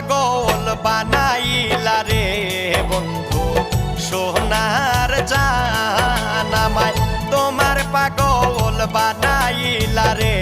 পাগল বানাইলা রে বন্ধু সোনার জান আমায় তোমার পাগল বানাইলা রে